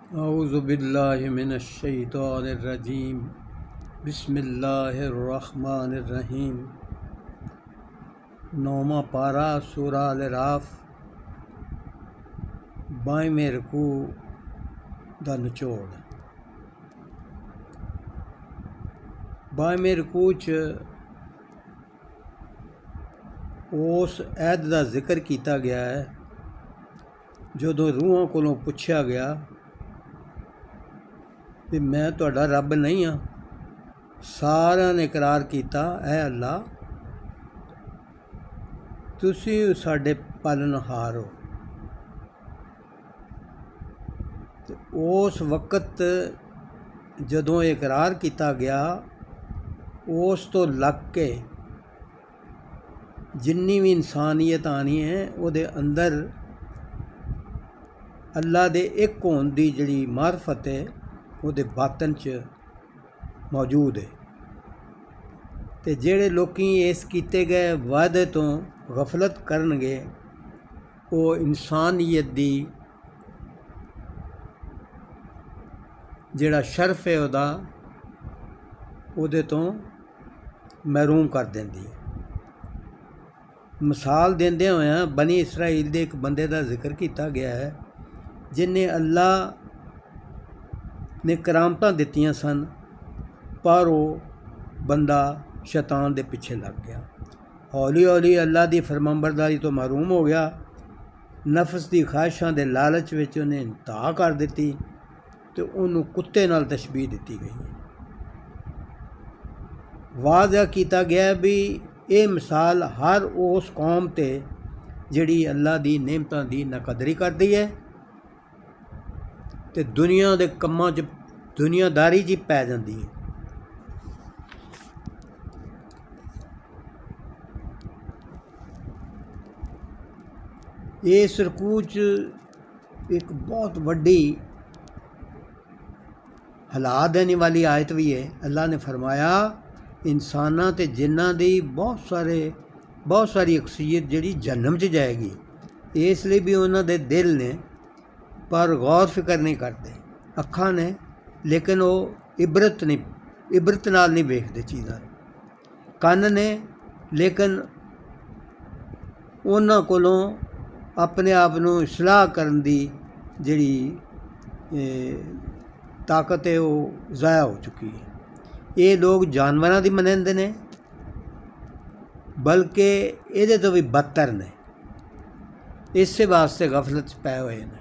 अऊज़ु बिल्लाहि मिनश्शैतानिर्रजीम बिस्मिल्लाहिर्रहमानिर्रहीम। नौमा पारा सूरा अल-राफ, 22वें रकू दा निचोड़। 22वें रकू च उस ऐद का जिक्र किया गया है जदों रूहां कोलों पुछया गया भी मैं तुहाडा रब नहीं हाँ। सारिਆਂ ने इकरार किया, ऐ अल्लाह तुसी साडे पालनहार हो। उस वक्त जदों इकरार किया गया, उस तो लग के जिन्नी भी इंसानियत आनी है उहदे अंदर अल्लाह दे एक होण दी जिहड़ी मारफत है उहदे बातन च मौजूद है। ते जिहड़े लोकी इस कीते गए वादे तो गफलत करनगे वो इंसानियत दी जिहड़ा शरफ है उहदे तो महरूम कर देंदी है। मिसाल देंदे होए बनी इसराइल दे एक बंदे का जिक्र किया गया है जिन्हें अल्लाह ने करामतां दित्तियां सन, पर वो बंदा शैतान दे पिछे लग गया। हौली हौली अल्लाह की फरमाबरदारी तो महरूम हो गया। नफस की ख्वाहिशां दे लालच विच उन्हें इंतहा कर दित्ती तो उन्होंने कुत्ते नाल तशबीह दी गई है। वाज़ा किया गया भी ये मिसाल हर उस कौम ते जिहड़ी अल्लाह की नेमतां की नकदरी करती है ते दुनिया के कम्मां च दुनियादारी च पै जाती है। इस रकू च एक बहुत वड्डी हिला देने वाली आयत भी है। अल्लाह ने फरमाया इंसानां ते जिन्नां दी बहुत सारी अक्सीयत जिहड़ी जहन्नम च जाएगी, इसलिए भी उन्हां दे दिल ने पर गौर फिक्र नहीं करते, अखां ने लेकिन वो इबरत नाल नहीं वेखदे चीज़ां, कन ने लेकिन उन्हां कोलों अपने आप नूं इसलाह करन दी जिहड़ी ताकत है वो ज़ाया हो चुकी है। ये लोग जानवरां दी मनदे ने बल्कि इहदे तो भी बदतर ने, इस वास्ते गफलत पै हुए हैं।